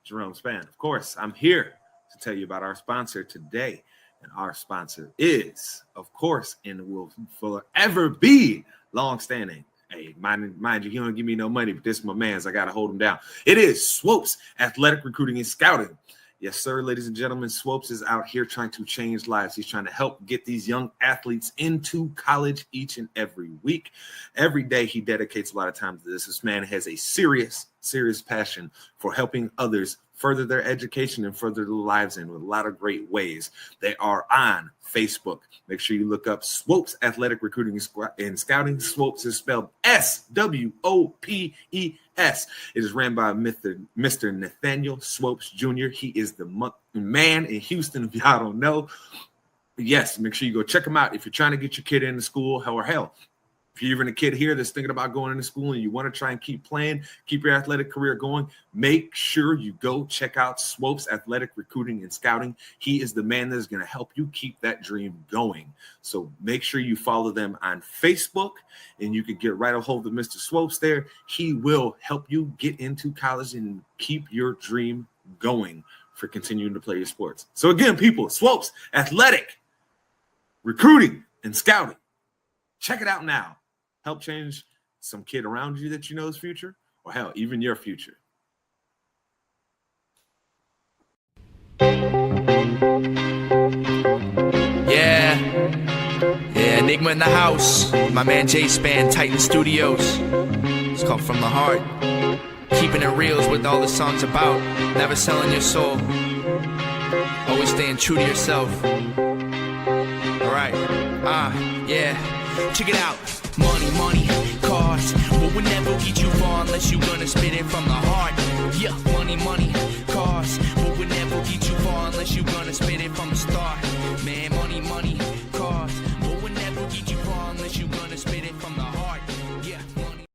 Jerome Span. Of course, I'm here to tell you about our sponsor today. And our sponsor is, of course, and will forever be longstanding. Hey, mind you, he don't give me no money, but this is my man's. I got to hold him down. It is Swopes Athletic Recruiting and Scouting. Yes, sir, ladies and gentlemen, Swopes is out here trying to change lives. He's trying to help get these young athletes into college each and every week. Every day he dedicates a lot of time to this. This man has a serious passion for helping others further their education and further their lives in with a lot of great ways. They are on Facebook. Make sure you look up Swopes Athletic Recruiting and Scouting. Swopes is spelled Swopes. It is ran by Mr. Nathaniel Swopes Jr. He is the man in Houston, if y'all don't know. Yes, make sure you go check him out if you're trying to get your kid into school, or hell, if you're even a kid here that's thinking about going into school and you want to try and keep playing, keep your athletic career going, make sure you go check out Swopes Athletic Recruiting and Scouting. He is the man that is going to help you keep that dream going. So make sure you follow them on Facebook, and you can get right a hold of Mr. Swopes there. He will help you get into college and keep your dream going for continuing to play your sports. So again, people, Swopes Athletic Recruiting and Scouting. Check it out now. Help change some kid around you that you know's future, or hell, even your future. Yeah, Enigma in the house. My man Jay Span, Titan Studios. It's called From the Heart. Keeping it real is what all the song's about. Never selling your soul. Always staying true to yourself. Alright, yeah. Check it out. Money, cars. But we'll never get you far unless you gonna spit it from the heart. Yeah, money, cars. But we'll never get you far unless you gonna spit it from the start. Man, money, cars. But we'll never get you far unless you gonna spit it from the heart. Yeah, money.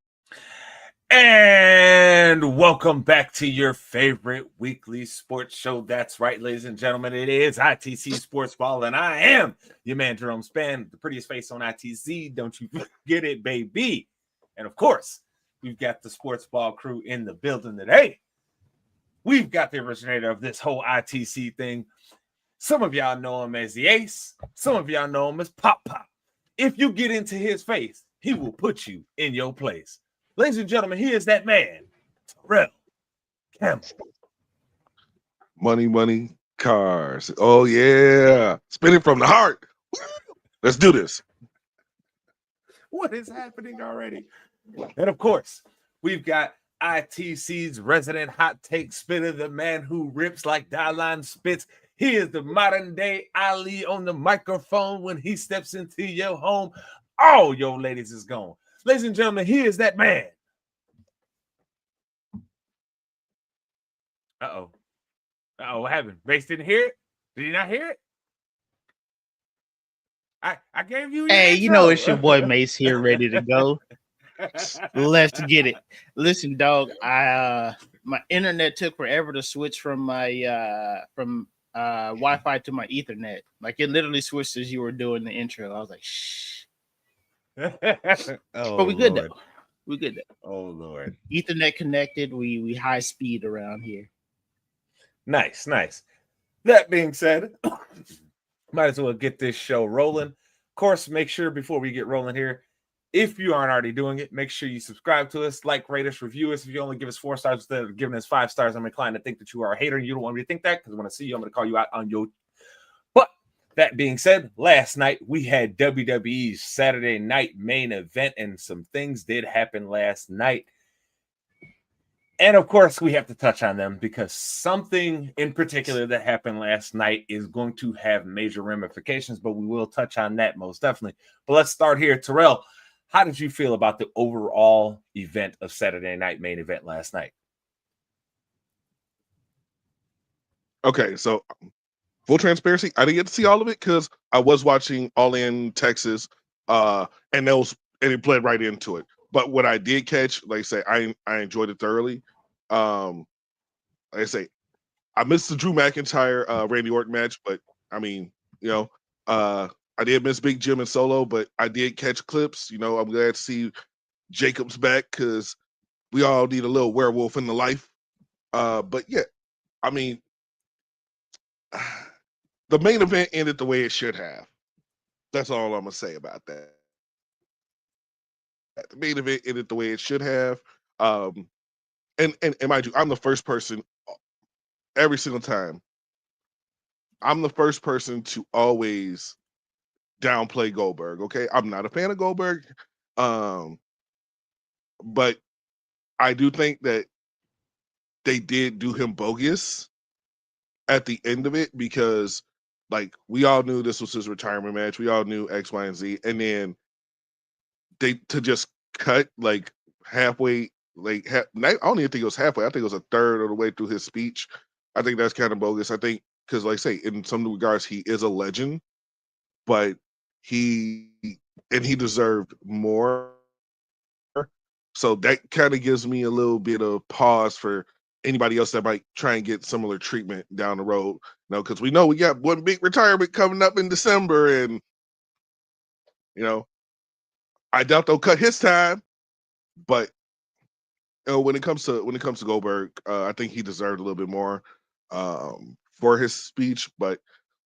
And welcome back to your favorite weekly sports show. That's right, ladies and gentlemen. It is ITC Sportsball, and I am your man, Jerome Span, the prettiest face on ITC. Don't you forget it, baby. And of course, we've got the Sportsball crew in the building today. We've got the originator of this whole ITC thing. Some of y'all know him as the Ace. Some of y'all know him as Pop. If you get into his face, he will put you in your place. Ladies and gentlemen, here's that man, Terrell Campbell. Money, cars. Oh, yeah. Spinning from the heart. Let's do this. What is happening already? And of course, we've got ITC's resident hot take spitter, the man who rips like Dylan spits. He is the modern day Ali on the microphone. When he steps into your home, all your ladies is gone. Ladies and gentlemen, he is that man. Uh-oh, what happened? Bass didn't hear it? Did he not hear it? I gave you. Hey, you know it's your boy Mace here, ready to go. Let's get it. Listen, dog. My internet took forever to switch from my Wi-Fi to my Ethernet. Like it literally switched as you were doing the intro. I was like, shh. But we good though. We good though. Oh Lord. Ethernet connected. We high speed around here. Nice. That being said, might as well get this show rolling. Of course, make sure before we get rolling here, if you aren't already doing it, make sure you subscribe to us, like, rate us, review us. If you only give us 4 stars instead of giving us 5 stars, I'm inclined to think that you are a hater. You don't want me to think that because when I see you, I'm going to call you out on your. But that being said, last night we had WWE's Saturday Night main event, and some things did happen last night. And of course, we have to touch on them because something in particular that happened last night is going to have major ramifications, but we will touch on that most definitely. But let's start here. Terrell, how did you feel about the overall event of Saturday Night main event last night? Okay, so full transparency, I didn't get to see all of it because I was watching All In Texas, and it bled right into it. But what I did catch, like I say, I enjoyed it thoroughly. Like I say, I missed the Drew McIntyre Randy Orton match, but I mean, I did miss Big Jim and Solo, but I did catch clips. I'm glad to see Jacobs back because we all need a little werewolf in the life. But yeah, I mean, the main event ended the way it should have. That's all I'm gonna say about that. The main event ended the way it should have. And mind you, I'm the first person every single time. I'm the first person to always downplay Goldberg. Okay, I'm not a fan of Goldberg, but I do think that they did do him bogus at the end of it because, like, we all knew this was his retirement match. We all knew X, Y, and Z, and then they to just cut like halfway, like I don't even think it was halfway. I think it was a third of the way through his speech. I think that's kind of bogus. I think because, like I say, in some regards, he is a legend, but he deserved more. So that kind of gives me a little bit of pause for anybody else that might try and get similar treatment down the road. Because we know we got one big retirement coming up in December, and I doubt they'll cut his time. But when it comes to Goldberg, I think he deserved a little bit more for his speech. But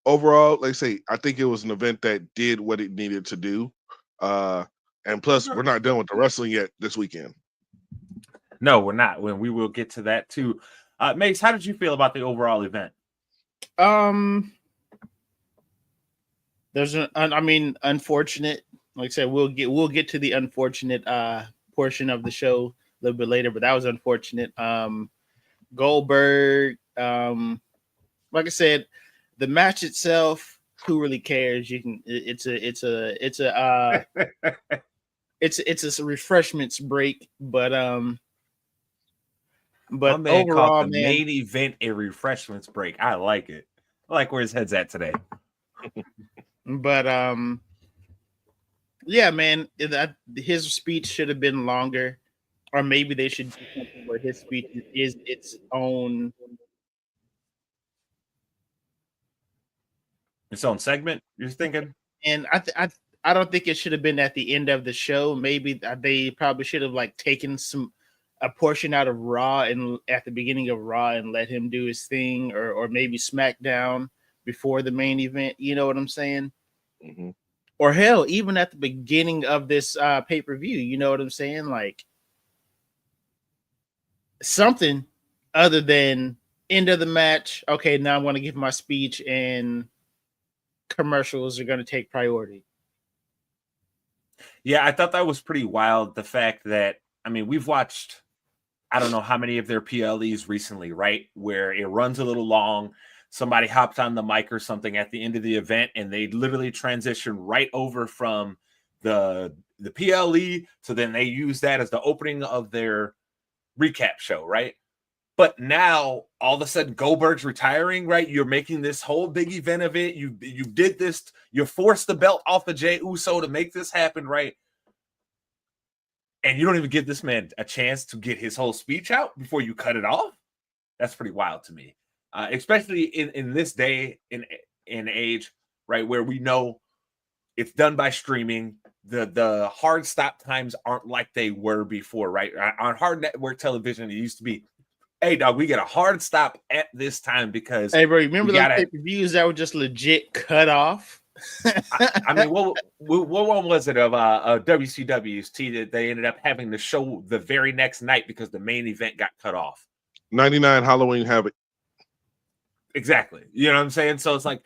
overall, like I say, I think it was an event that did what it needed to do. And plus, we're not done with the wrestling yet this weekend. No, we're not. When we will get to that too. Mace, how did you feel about the overall event? There's unfortunate. Like I said, we'll get to the unfortunate portion of the show a little bit later, but that was unfortunate. Goldberg, like I said, the match itself, who really cares? It's a refreshments break, but overall, the main event a refreshments break. I like it. I like where his head's at today. But yeah, man, his speech should have been longer, or maybe they should do something where his speech is its own segment. You're thinking, and I don't think it should have been at the end of the show. Maybe they probably should have like taken a portion out of Raw and at the beginning of Raw and let him do his thing, or maybe SmackDown before the main event. You know what I'm saying? Mm-hmm. Or hell, even at the beginning of this pay-per-view, you know what I'm saying? Like something other than end of the match. Okay, now I'm going to give my speech and commercials are going to take priority. Yeah, I thought that was pretty wild. The fact that, we've watched, I don't know how many of their PLEs recently, right? Where it runs a little long. Somebody hopped on the mic or something at the end of the event, and they literally transition right over from the PLE. So then they use that as the opening of their recap show, right? But now all of a sudden Goldberg's retiring, right? You're making this whole big event of it. You did this. You forced the belt off of Jey Uso to make this happen, right? And you don't even give this man a chance to get his whole speech out before you cut it off. That's pretty wild to me. Especially in this day in age, right, where we know it's done by streaming. The hard stop times aren't like they were before, right? On hard network television, it used to be, hey, dog, we get a hard stop at this time because... Hey, bro, remember those pay-per-views that were just legit cut off? what one was it of WCW's that they ended up having to show the very next night because the main event got cut off? 99 Halloween Havoc. Exactly. You know what I'm saying? So it's like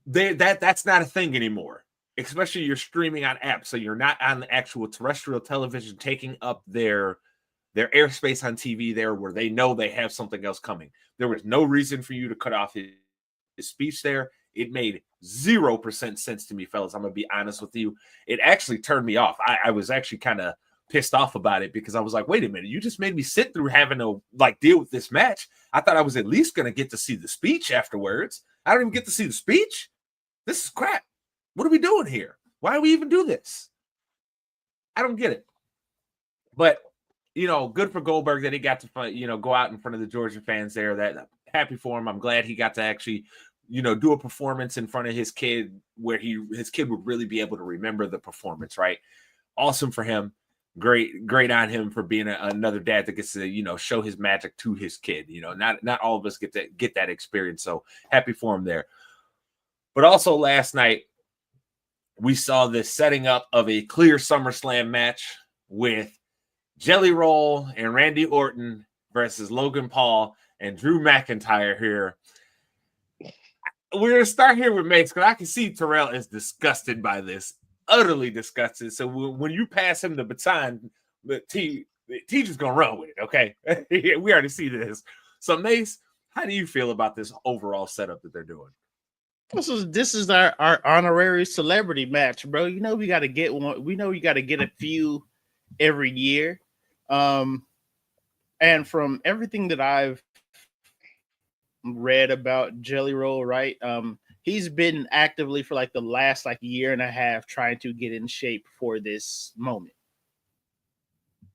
that's not a thing anymore. Especially you're streaming on apps, so you're not on the actual terrestrial television taking up their airspace on TV there where they know they have something else coming. There was no reason for you to cut off his speech there. It made 0% sense to me, fellas. I'm going to be honest with you. It actually turned me off. I was actually kind of pissed off about it because I was like, wait a minute, you just made me sit through having to deal with this match. I thought I was at least going to get to see the speech afterwards. I don't even get to see the speech. This is crap. What are we doing here? Why do we even do this? I don't get it. But, good for Goldberg that he got to, go out in front of the Georgia fans there. That happy for him. I'm glad he got to actually, do a performance in front of his kid where his kid would really be able to remember the performance, right? Awesome for him. great on him for being another dad that gets to, show his magic to his kid. Not all of us get that experience. So happy for him there. But also last night, we saw this setting up of a clear SummerSlam match with Jelly Roll and Randy Orton versus Logan Paul and Drew McIntyre here. We're going to start here with Mace, because I can see Terrell is disgusted by this, utterly disgusted. So when you pass him the baton, T just going to run with it, okay? We already see this. So, Mace, how do you feel about this overall setup that they're doing? This is our honorary celebrity match, bro. We got to get one. We know you got to get a few every year. And from everything that I've read about Jelly Roll, right? He's been actively for like the last year and a half trying to get in shape for this moment.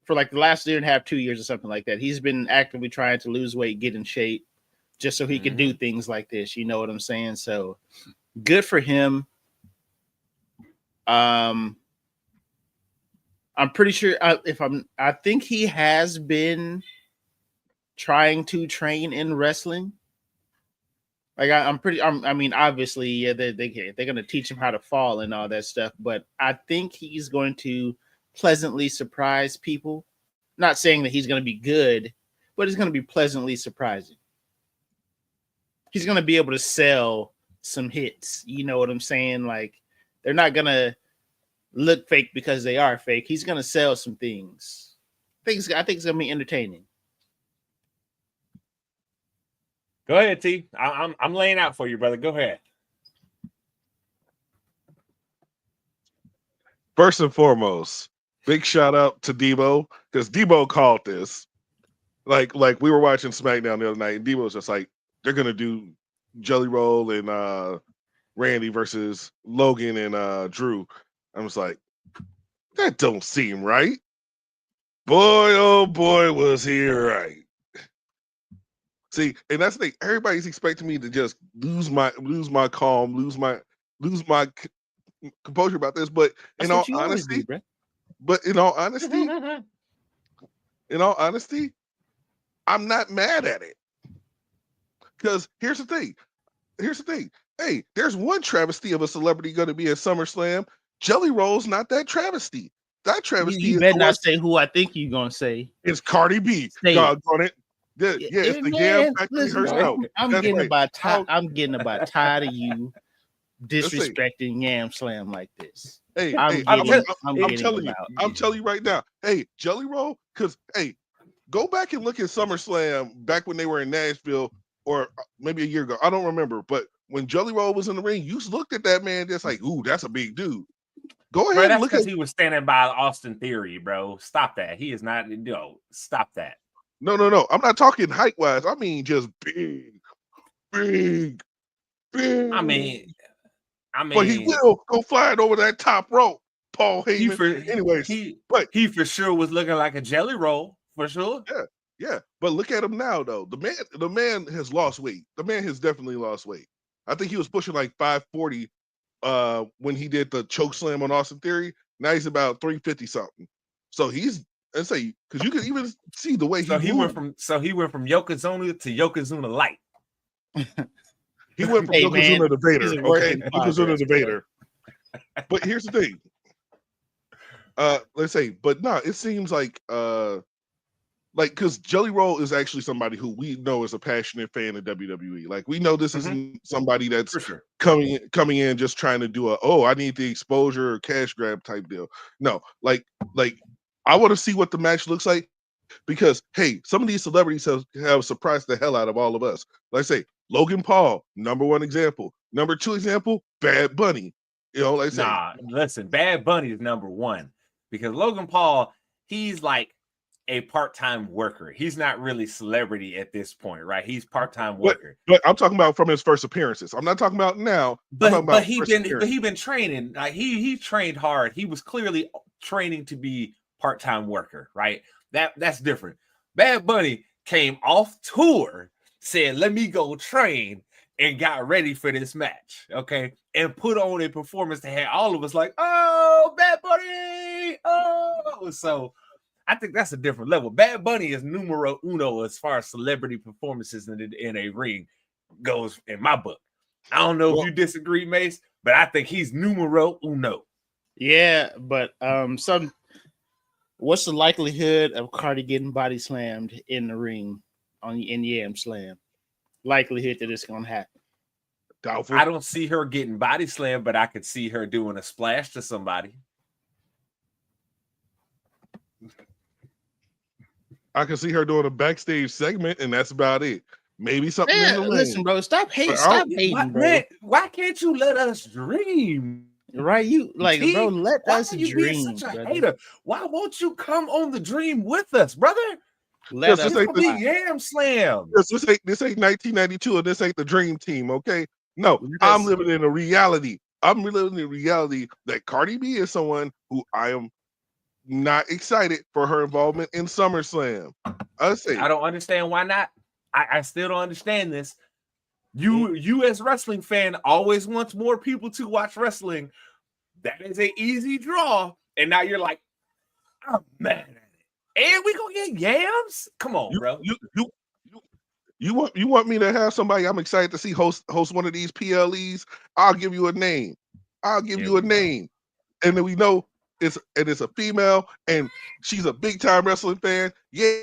For like the last year and a half, 2 years or something like that. He's been actively trying to lose weight, get in shape, just so he can do things like this. You know what I'm saying? So good for him. I'm pretty sure I think he has been trying to train in wrestling. Like I mean, obviously, yeah, they're going to teach him how to fall and all that stuff, but I think he's going to pleasantly surprise people. Not saying that he's going to be good, but it's going to be pleasantly surprising. He's going to be able to sell some hits. You know what I'm saying? Like, they're not going to look fake because they are fake. He's going to sell some things. I think it's going to be entertaining. Go ahead, T. I'm laying out for you, brother. Go ahead. First and foremost, big shout out to Debo, because Debo called this. Like we were watching SmackDown the other night, and Debo was just like, they're gonna do Jelly Roll and Randy versus Logan and Drew. I was like, that don't seem right. Boy, oh boy, was he right. See, and that's the thing. Everybody's expecting me to just lose my calm, lose my composure about this. But in all honesty, I'm not mad at it. Because here's the thing. Hey, there's one travesty of a celebrity going to be at SummerSlam. Jelly Roll's not that travesty. That travesty you better not say who I think you're gonna say. It's Cardi B. Doggone it. Yeah, it's the Yam Factory herself. I'm getting about tired of you disrespecting Yam Slam like this. Hey, I'm telling you right now. Hey, Jelly Roll, because go back and look at SummerSlam back when they were in Nashville, or maybe a year ago. I don't remember, but when Jelly Roll was in the ring, you looked at that man just like, ooh, that's a big dude. Go ahead. Bro, that's because he was standing by Austin Theory, bro. Stop that. He is not. Stop that. No. I'm not talking height wise. I mean just big. I mean, but he will go flying over that top rope, Paul Heyman. He for sure was looking like a Jelly Roll for sure. Yeah. But look at him now, though. The man has lost weight. The man has definitely lost weight. I think he was pushing like 540 when he did the choke slam on Austin Theory. Now he's about 350 something. So he's, let's say, because you can even see the way he went from Yokozuna to Yokozuna Light. He went from Yokozuna to Vader. Okay, Yokozuna to Vader. But here's the thing. Let's say, but no, it seems like because Jelly Roll is actually somebody who we know is a passionate fan of WWE. Like, we know this isn't somebody that's coming in just trying to do I need the exposure or cash grab type deal. No, like I want to see what the match looks like, because hey, some of these celebrities have surprised the hell out of all of us. Like I say, Logan Paul, number one example. Number two example, Bad Bunny. Listen, Bad Bunny is number one, because Logan Paul, he's like a part-time worker. He's not really celebrity at this point, right? He's part-time worker. But I'm talking about from his first appearances. I'm not talking about now. But he been training. Like he trained hard. He was clearly training to be part-time worker, right? That's different. Bad Bunny came off tour, said, "Let me go train," and got ready for this match, okay? And put on a performance that had all of us like, "Oh, Bad Bunny!" like, oh, so I think that's a different level. Bad Bunny is numero uno as far as celebrity performances in a ring goes in my book. I don't know if you disagree, Mace, but I think he's numero uno. Yeah, but what's the likelihood of Cardi getting body slammed in the ring in Yam Slam? Likelihood that it's gonna happen. Doubtful. I don't see her getting body slammed, but I could see her doing a splash to somebody. I can see her doing a backstage segment, and that's about it. Maybe something in the ring. Listen, bro, stop hating, bro. Man, why can't you let us dream? Right, you like, bro, let us dream. Being such a brother. hater? Why won't you come on the dream with us, brother? Let us be Yam Slam. This ain't 1992, and this ain't the dream team, okay? No, I'm living in a reality. I'm living in reality that Cardi B is someone who I am not excited for her involvement in SummerSlam. I don't understand why not. I still don't understand this. You as wrestling fan always wants more people to watch wrestling. That is an easy draw, and now you're like, I'm mad at it. And we gonna get yams? Come on, bro. You want me to have somebody I'm excited to see host one of these PLEs? I'll give you a name. And then we know it's a female, and she's a big time wrestling fan. Yeah,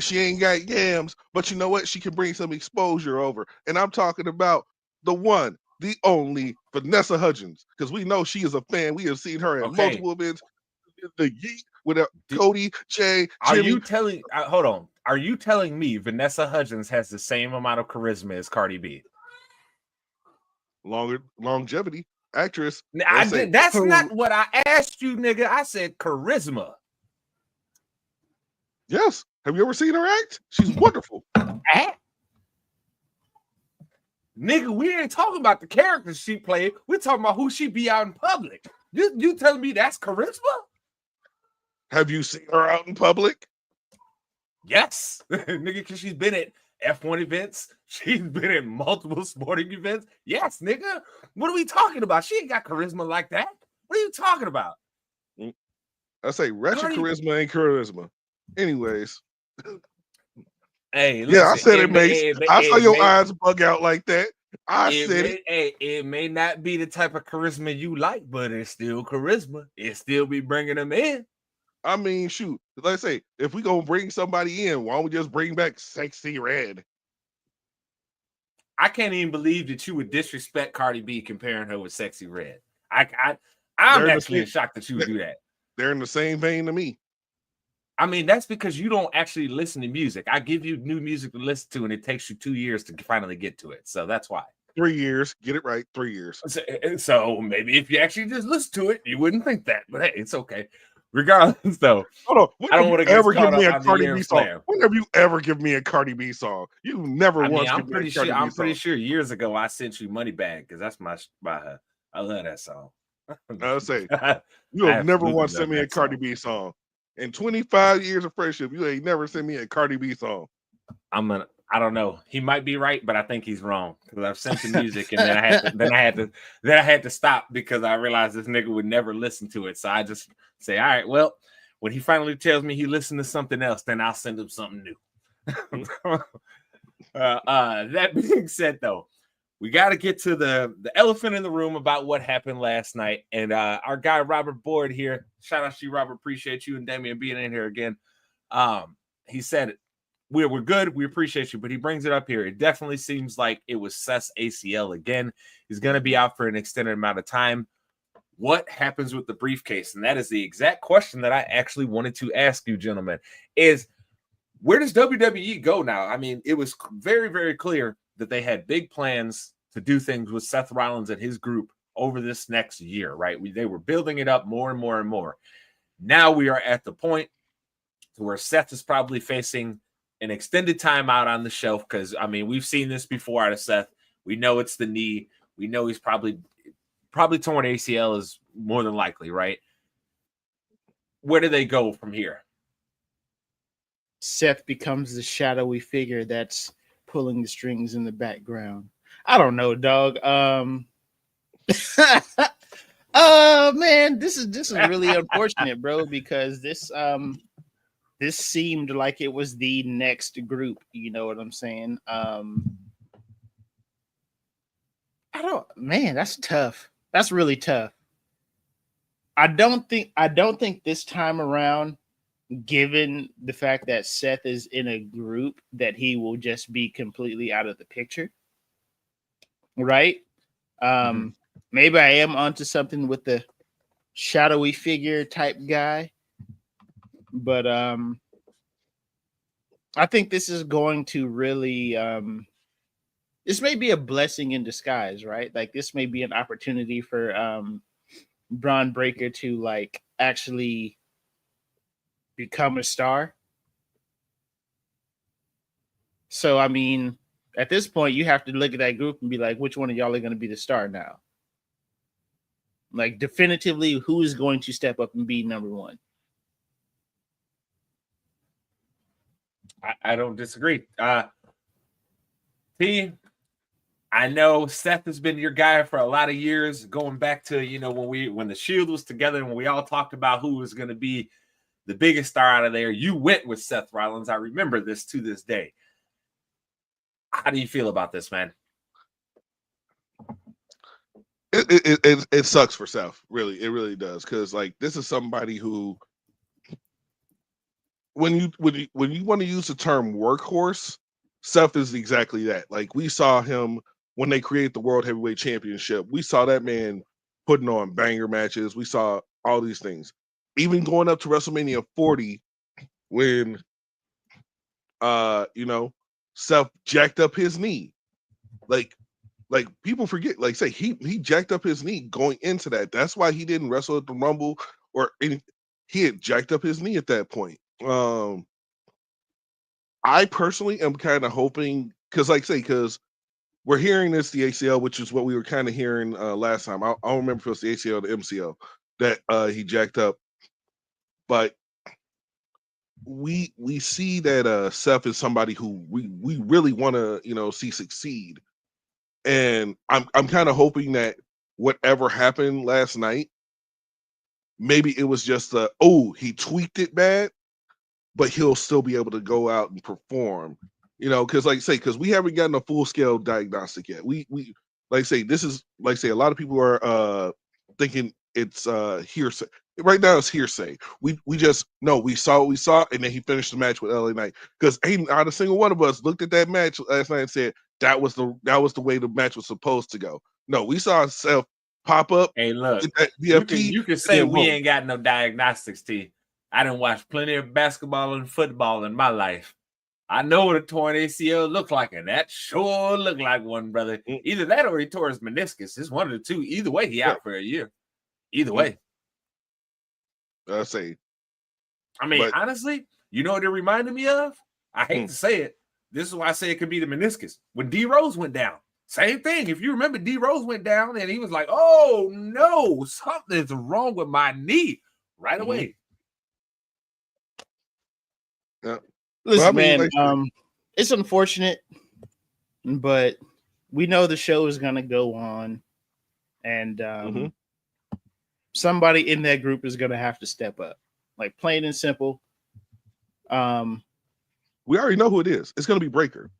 she ain't got yams, but you know what? She can bring some exposure over. And I'm talking about the one, the only Vanessa Hudgens, because we know she is a fan. We have seen her at multiple events. The Yeet with Cody, Jay, Jimmy. Are you telling? Hold on. Are you telling me Vanessa Hudgens has the same amount of charisma as Cardi B? Longevity, actress. That's not what I asked you, nigga. I said charisma. Yes. Have you ever seen her act? She's wonderful. Nigga, we ain't talking about the characters she played. We're talking about who she be out in public. You telling me that's charisma? Have you seen her out in public? Yes. Nigga, because she's been at F1 events. She's been at multiple sporting events. Yes, nigga. What are we talking about? She ain't got charisma like that. What are you talking about? I say wretched charisma ain't charisma. Anyways. Hey, listen, I said it, Mace. I saw your eyes bug out like that. It may not be the type of charisma you like, but it's still charisma. It still be bringing them in. I mean, shoot. Let's say if we gonna bring somebody in, why don't we just bring back Sexy Red? I can't even believe that you would disrespect Cardi B comparing her with Sexy Red. I'm actually shocked that you would do that. They're in the same vein to me. I mean, that's because you don't actually listen to music. I give you new music to listen to, and it takes you 2 years to finally get to it. So that's why. 3 years. Get it right. 3 years. So maybe if you actually just listen to it, you wouldn't think that. But hey, it's okay. Regardless, though. Hold on. I don't want to ever give me a Cardi B song. When have you ever given me a Cardi B song? You never once. I'm pretty sure years ago I sent you Money Bag because that's my I love that song. I'll say you have never once sent me a Cardi B song. In 25 years of friendship, you ain't never sent me a Cardi B song. I don't know. He might be right, but I think he's wrong because I've sent the music and then I had to stop because I realized this nigga would never listen to it. So I just say, all right, well, when he finally tells me he listened to something else, then I'll send him something new. That being said, though, we got to get to the elephant in the room about what happened last night. And our guy, Robert Boyd here, shout out to you, Robert. Appreciate you and Damian being in here again. He said it. We're good. We appreciate you. But he brings it up here. It definitely seems like it was Seth's ACL again. He's going to be out for an extended amount of time. What happens with the briefcase? And that is the exact question that I actually wanted to ask you, gentlemen, is where does WWE go now? I mean, it was very, very clear that they had big plans to do things with Seth Rollins and his group over this next year, right? They were building it up more and more and more. Now we are at the point to where Seth is probably facing an extended time out on the shelf because, I mean, we've seen this before out of Seth. We know it's the knee. We know he's probably torn ACL is more than likely, right? Where do they go from here? Seth becomes the shadowy figure that's pulling the strings in the background. I don't know, dog. Man, this is really unfortunate, bro, because this seemed like it was the next group. You know what I'm saying? That's tough. That's really tough. I don't think this time around, given the fact that Seth is in a group, that he will just be completely out of the picture. Right? Maybe I am onto something with the shadowy figure type guy. But I think this is going to really this may be a blessing in disguise, right? Like this may be an opportunity for Braun Breaker to like actually become a star. So I mean, at this point, you have to look at that group and be like, which one of y'all are going to be the star now? Like definitively, who is going to step up and be number one? I don't disagree. T, I know Seth has been your guy for a lot of years, going back to, you know, when the Shield was together and when we all talked about who was going to be the biggest star out of there. You went with Seth Rollins. I remember this to this day. How do you feel about this, man? It sucks for Seth. Really, it really does, because like this is somebody who, when you want to use the term workhorse, Seth is exactly that. Like we saw him when they created the World Heavyweight Championship. We saw that man putting on banger matches. We saw all these things, even going up to WrestleMania 40 when you know, Seth jacked up his knee. Like people forget, like say he jacked up his knee going into that. That's why he didn't wrestle at the Rumble or any. He had jacked up his knee at that point. I personally am kind of hoping, because we're hearing this, the ACL, which is what we were kind of hearing last time. I don't remember if it was the ACL or the MCL that he jacked up, but we see that Seth is somebody who we really want to, you know, see succeed, and I'm kind of hoping that whatever happened last night, maybe it was just he tweaked it bad, but he'll still be able to go out and perform, you know, because because we haven't gotten a full scale diagnostic yet. We this is a lot of people are thinking it's hearsay. Right now it's hearsay. We just know we saw what we saw, and then he finished the match with LA Knight, because ain't not a single one of us looked at that match last night and said that was the way the match was supposed to go. No, we saw Seth pop up. Hey, look, BFT, you can say we ain't got no diagnostics, T. I done watched plenty of basketball and football in my life. I know what a torn ACL looked like, and that sure looked like one, brother. Either that or he tore his meniscus. It's one of the two. Either way, he out for a year. Either way. I say. I mean, honestly, you know what it reminded me of? I hate to say it. This is why I say it could be the meniscus. When D Rose went down, same thing. If you remember, D Rose went down, and he was like, "Oh no, something's wrong with my knee." Right away. Yeah. Listen, man, it's unfortunate, but we know the show is going to go on, and somebody in that group is going to have to step up, like plain and simple. We already know who it is. It's going to be Breaker.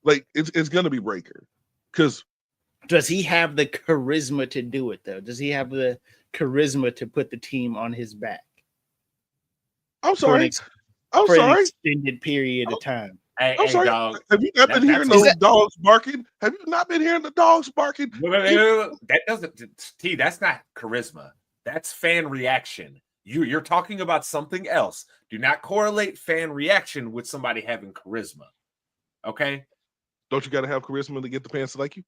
Like it's going to be Breaker, because does he have the charisma to do it though? Does he have the charisma to put the team on his back? I'm sorry. I'm sorry. An extended period of time. I'm sorry. Dog. Have you not been hearing those dogs barking? Have you not been hearing the dogs barking? That doesn't. T. That's not charisma. That's fan reaction. You're talking about something else. Do not correlate fan reaction with somebody having charisma. Okay. Don't you got to have charisma to get the fans to like you?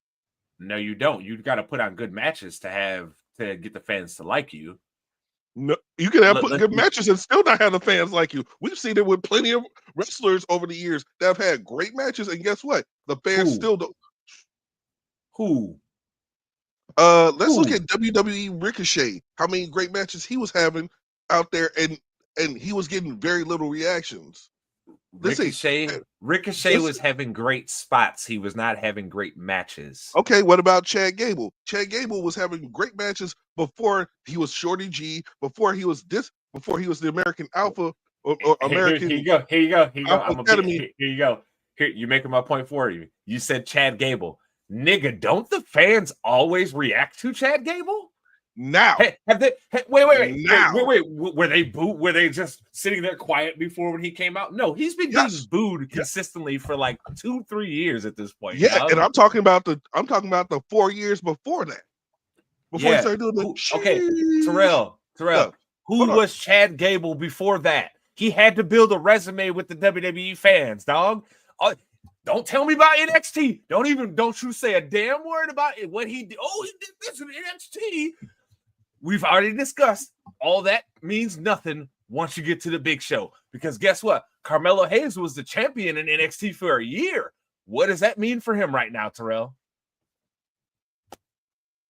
No, you don't. You got to put on good matches to get the fans to like you. No, you can have good matches and still not have the fans like you. We've seen it with plenty of wrestlers over the years that have had great matches, and guess what? The fans still don't. Who? Let's look at WWE Ricochet. How many great matches he was having out there, and he was getting very little reactions. Ricochet was having great spots. He was not having great matches. Okay, what about Chad Gable? Chad Gable was having great matches before he was Shorty G, before he was the American Alpha or American. Here you go. Alpha Academy. Here you go. Here, you're making my point for you. You said Chad Gable. Nigga, don't the fans always react to Chad Gable? Now, wait. Now. Wait. Were they booed? Were they just sitting there quiet before when he came out? No, he's been getting booed consistently for like 2-3 years at this point. Yeah, and I'm talking about the 4 years before that. Before he started doing the okay, Terrell. Who was Chad Gable before that? He had to build a resume with the WWE fans, dog. Don't tell me about NXT. Don't you say a damn word about it. What he did. Oh, he did this in NXT. We've already discussed all that means nothing once you get to the big show. Because guess what? Carmelo Hayes was the champion in NXT for a year. What does that mean for him right now, Terrell?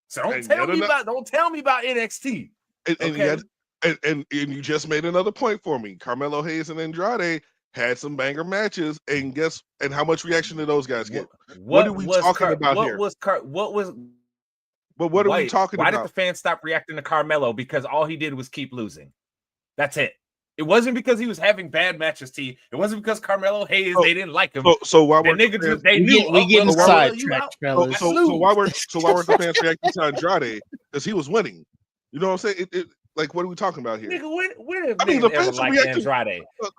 So don't tell me about NXT. And you just made another point for me. Carmelo Hayes and Andrade had some banger matches, and how much reaction did those guys get? What are we talking about here? But what are we talking about? Why did the fans stop reacting to Carmelo? Because all he did was keep losing. That's it. It wasn't because he was having bad matches, T. It wasn't because Carmelo Hayes, they didn't like him. So why were we getting sidetracked, fellas? So why were the fans reacting to Andrade? Because he was winning. You know what I'm saying? Like, what are we talking about here? Nigga, the fans are reacting.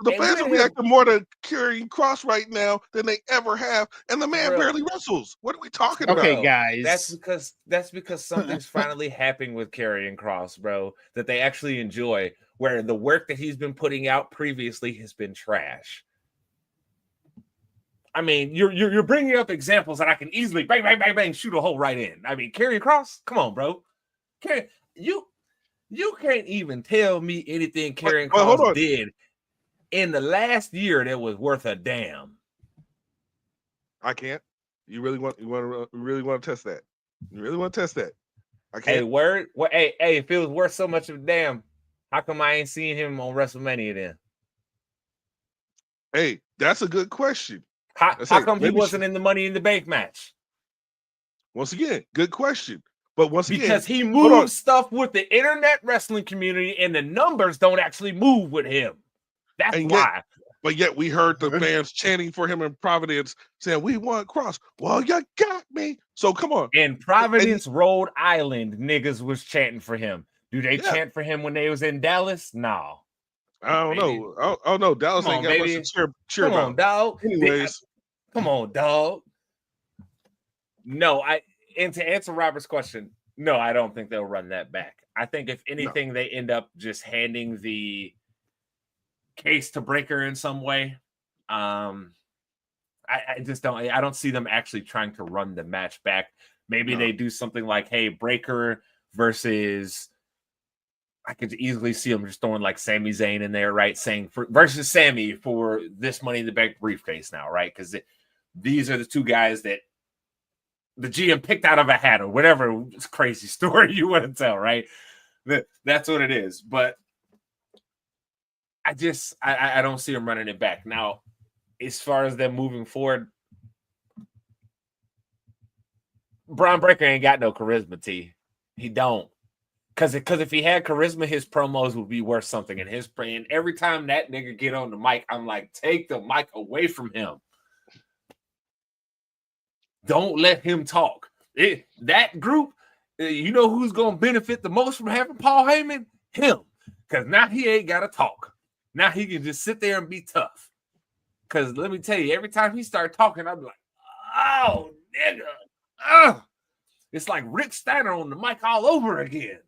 The fans are reacting more to Karrion Kross right now than they ever have, and the man barely wrestles. What are we talking about? Okay, guys, that's because something's finally happening with Karrion Kross, bro, that they actually enjoy. Where the work that he's been putting out previously has been trash. I mean, you're bringing up examples that I can easily bang, bang, bang, bang, shoot a hole right in. I mean, Karrion Kross, come on, bro. You can't even tell me anything Karrion Kross did in the last year that was worth a damn. I can't. You really want to test that? You really want to test that? I can't. Hey, word. Well, hey, if it was worth so much of a damn, how come I ain't seen him on WrestleMania then? Hey, that's a good question. How come he wasn't in the Money in the Bank match? Once again, good question. But because he moves stuff with the internet wrestling community, and the numbers don't actually move with him. That's why. But yet we heard the fans chanting for him in Providence, saying, "We want Cross." Well, you got me. So come on. In Providence, Rhode Island, niggas was chanting for him. Do they chant for him when they was in Dallas? No. I don't know. Oh no, Dallas ain't got much to cheer about. On, dog. Anyways, come on, dog. No, and to answer Robert's question, no, I don't think they'll run that back. I think if anything, they end up just handing the case to Breaker in some way. I just don't. I don't see them actually trying to run the match back. Maybe they do something like, hey, Breaker versus. I could easily see them just throwing like Sami Zayn in there, right? Saying versus Sammy for this Money in the Bank briefcase now, right? Because these are the two guys that the GM picked out of a hat or whatever crazy story you want to tell, right? That's what it is. But I don't see them running it back. Now, as far as them moving forward, Braun Breaker ain't got no charisma, T. He don't. Because if he had charisma, his promos would be worth something. And every time that nigga get on the mic, I'm like, take the mic away from him. Don't let him talk. That group, you know who's going to benefit the most from having Paul Heyman? Him. Because now he ain't got to talk. Now he can just sit there and be tough. Because let me tell you, every time he started talking, I'm like, oh, nigga. It's like Rick Steiner on the mic all over again.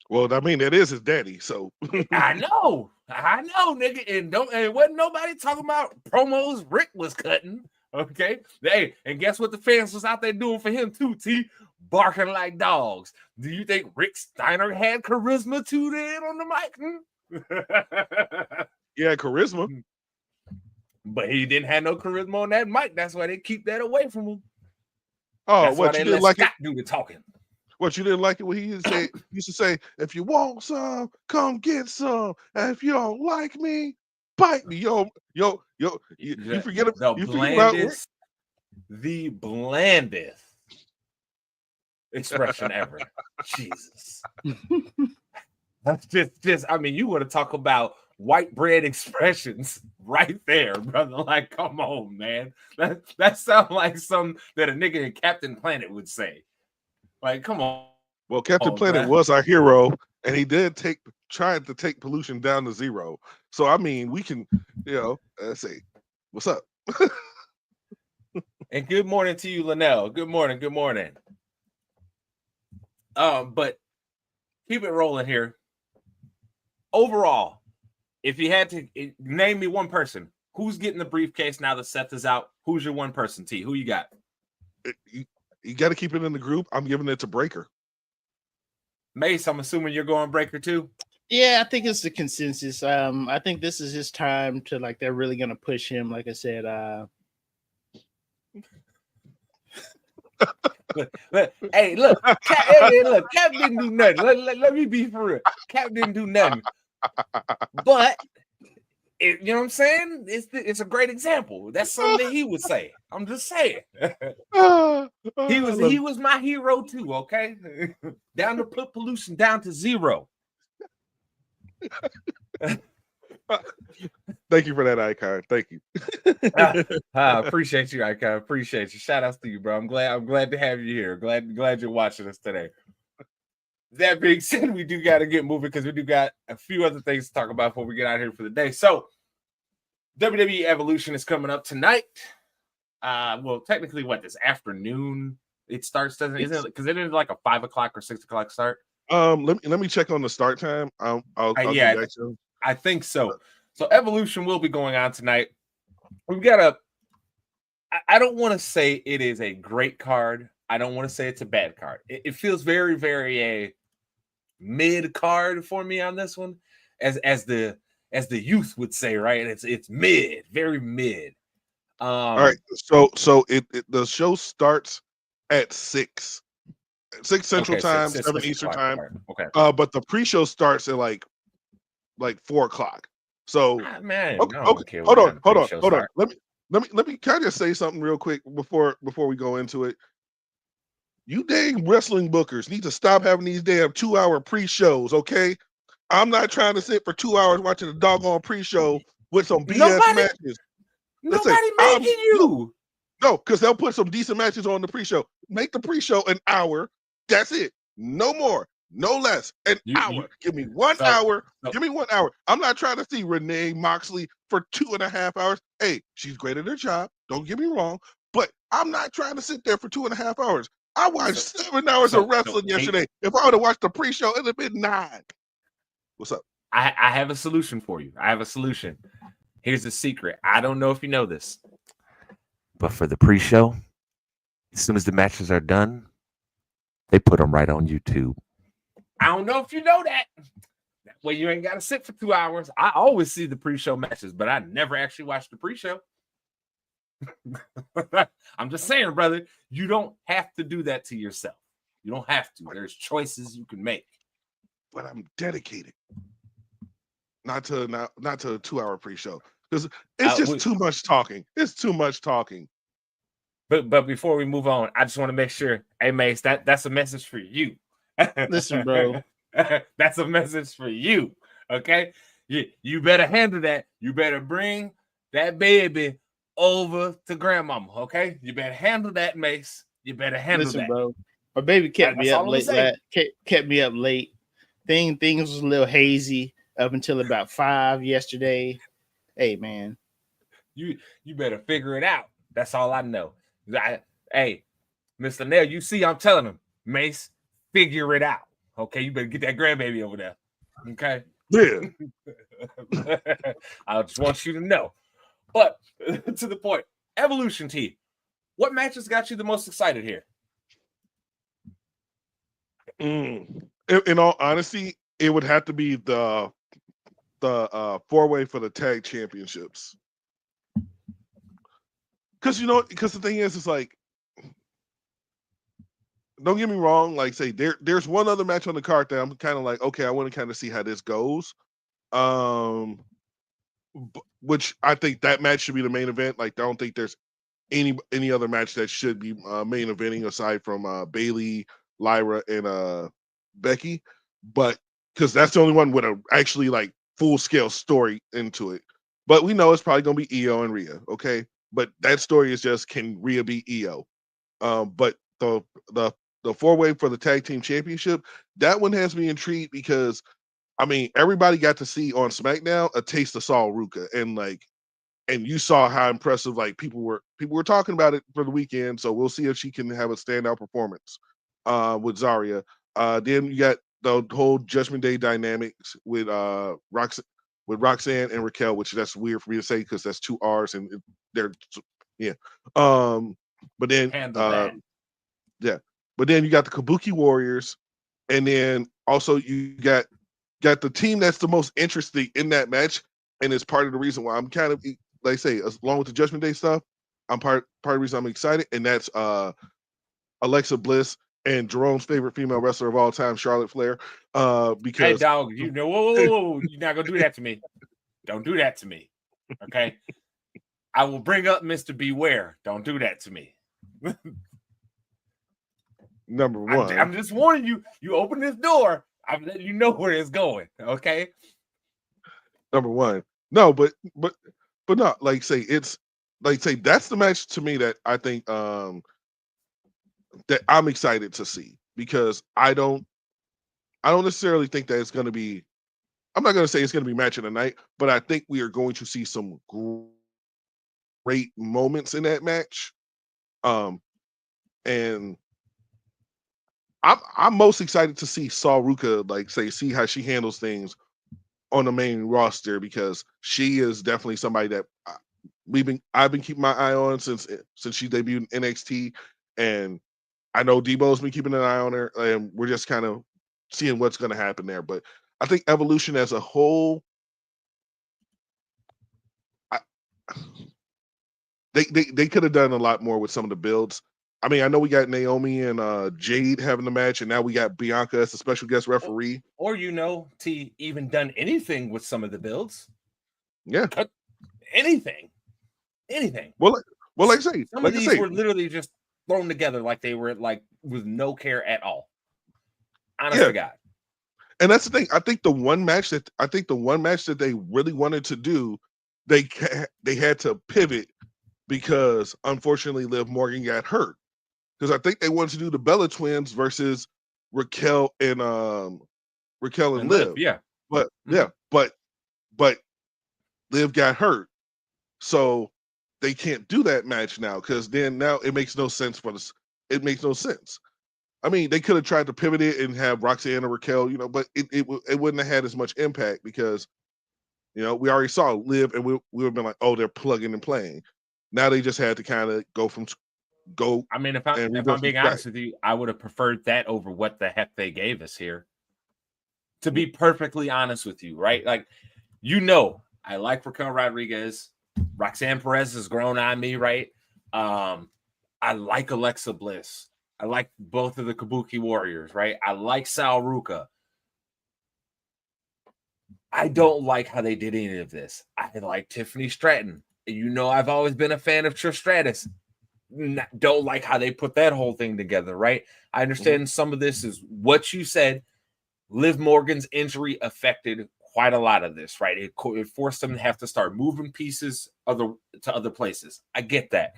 Well, I mean, that is his daddy, so. I know, nigga. And wasn't nobody talking about promos Rick was cutting. Okay. Hey, and guess what the fans was out there doing for him too, T? Barking like dogs. Do you think Rick Steiner had charisma too then on the mic? Yeah, charisma. But he didn't have no charisma on that mic. That's why they keep that away from him. Oh, that's what you didn't like Scott do the talking. What you didn't like it when he used to say, if you want some, come get some. And if you don't like me, bite me. Yo, You forget the you forget about the blandest expression ever. Jesus. That's just I mean, you want to talk about white bread expressions right there, brother. Like, come on, man. That sounds like something that a nigga in Captain Planet would say. Like, come on. Well, Captain Planet was our hero, and he did tried to take pollution down to zero. So I mean, we can, let's say, what's up? And good morning to you, Linnell. Good morning. But keep it rolling here. Overall, if you had to name me one person, who's getting the briefcase now that Seth is out? Who's your one person, T? Who you got? You got to keep it in the group. I'm giving it to Breaker. Mace, I'm assuming you're going Breaker too? Yeah, I think it's the consensus. I think this is his time to, like, they're really going to push him. Like I said, Hey, look, Cap didn't do nothing. Let me be for real. Cap didn't do nothing. But you know what I'm saying? It's a great example. That's something that he would say. I'm just saying. He was my hero too, okay? Down to put pollution down to zero. Thank you for that, Icon. Thank you. I appreciate you, Icon. Appreciate you. Shout outs to you, bro. I'm glad to have you here. Glad you're watching us today. That being said, we do got to get moving because we do got a few other things to talk about before we get out here for the day. So, WWE Evolution is coming up tonight. Well, technically, this afternoon it starts, doesn't it? Isn't it? Because it is like a 5 o'clock or 6 o'clock start. Let me check on the start time. I'll get back to you. I think so. So Evolution will be going on tonight. We've got I don't want to say it is a great card. I don't want to say it's a bad card. It feels very, very a mid card for me on this one, as the youth would say, right? It's mid, very mid. All right. So the show starts at 6 Central Time, 7 Eastern Time. Okay. But the pre-show starts at like 4 o'clock. So man, okay. Hold on. Let me kind of say something real quick before we go into it. You dang wrestling bookers need to stop having these damn 2-hour pre-shows, okay? I'm not trying to sit for 2 hours watching a doggone pre-show with some BS matches. Nobody making you. No, because they'll put some decent matches on the pre-show. Make the pre-show an hour. That's it. No more. No less. An hour. Give me 1 hour. Give me 1 hour. I'm not trying to see Renee Moxley for 2.5 hours. Hey, she's great at her job. Don't get me wrong. But I'm not trying to sit there for 2.5 hours. I watched 7 hours of wrestling yesterday. If I would have watched the pre-show, it'd have been 9. What's up? I have a solution for you. I have a solution. Here's the secret. I don't know if you know this, but for the pre-show, as soon as the matches are done, they put them right on YouTube. I don't know if you know that. That way you ain't got to sit for 2 hours. I always see the pre-show matches, but I never actually watch the pre-show. I'm just saying, brother, you don't have to do that to yourself. You don't have to. There's choices you can make. But I'm dedicated. Not to a 2-hour pre-show. Because it's just too much talking. It's too much talking. But before we move on, I just want to make sure, hey Mace, that's a message for you. Listen, bro. That's a message for you. Okay? You better handle that. You better bring that baby over to grandmama. Okay? You better handle that, Mace. You better handle that. Bro. My baby kept me up late. Kept me up late. Things was a little hazy up until about 5 yesterday. Hey, man. You better figure it out. That's all I know. Hey, Mr. Nail, you see I'm telling him, Mace, figure it out. Okay, you better get that grandbaby over there. Okay? Yeah. I just want you to know. But to the point, Evolution T, what matches got you the most excited here? In all honesty, it would have to be the 4-way for the tag championships. Because the thing is, it's like, don't get me wrong, like say there's one other match on the card that I'm kind of like, okay, I want to kind of see how this goes. which I think that match should be the main event. Like, I don't think there's any other match that should be main eventing aside from Bailey, Lyra, and Becky, but because that's the only one with a actually like full scale story into it. But we know it's probably gonna be Io and Rhea, okay? But that story is just, can Rhea beat Io? But the 4-way for the tag team championship, that one has me intrigued because I mean everybody got to see on SmackDown a taste of Saul Ruka, and you saw how impressive like people were talking about it for the weekend. So we'll see if she can have a standout performance with Zarya. Then you got the whole Judgment Day dynamics with Roxanne and Raquel, which that's weird for me to say because that's 2 R's and they're yeah. But then yeah. But then you got the Kabuki Warriors, and then also you got the team that's the most interesting in that match, and it's part of the reason why I'm kind of, like I say, along with the Judgment Day stuff, I'm part of the reason I'm excited, and that's Alexa Bliss and Jerome's favorite female wrestler of all time, Charlotte Flair. Because hey dog, you know, whoa, you're not gonna do that to me. Don't do that to me. Okay. I will bring up Mr. Beware. Don't do that to me. Number one. I'm just warning you. You open this door, I'm letting you know where it's going. Okay. Number one. No, but not like say it's like say that's the match to me that I think that I'm excited to see, because I don't necessarily think that it's going to be, I'm not going to say it's going to be match of the night, but I think we are going to see some great moments in that match. And I'm most excited to see Saul Ruka, like say, see how she handles things on the main roster, because she is definitely somebody that I've been keeping my eye on since she debuted in NXT, and I know Debo's been keeping an eye on her, and we're just kind of seeing what's going to happen there. But I think Evolution as a whole, they could have done a lot more with some of the builds. I mean, I know we got Naomi and Jade having the match, and now we got Bianca as a special guest referee. Or T even done anything with some of the builds. Yeah. Anything. Well, like I say, some of these were literally just thrown together like they were like with no care at all. Honest to God. And that's the thing. I think the one match that they really wanted to do, they had to pivot because unfortunately Liv Morgan got hurt. Because I think they wanted to do the Bella Twins versus Raquel and Liv. Yeah. But but Liv got hurt. So they can't do that match now, because then now it makes no sense for this. It makes no sense. I mean, they could have tried to pivot it and have Roxanne and Raquel, but it wouldn't have had as much impact, because we already saw Liv, and we would have been like, oh, they're plugging and playing. Now they just had to kind of go. I mean, if I'm being honest with you, I would have preferred that over what the heck they gave us here. To be perfectly honest with you, right? Like, I like Raquel Rodriguez. Roxanne Perez has grown on me, right? I like Alexa Bliss. I like both of the Kabuki Warriors, right? I like Sal Ruka. I don't like how they did any of this. I like Tiffany Stratton. I've always been a fan of Trish Stratus. Don't like how they put that whole thing together, right? I understand some of this is what you said. Liv Morgan's injury affected quite a lot of this, right? It forced them to have to start moving pieces to other places. I get that.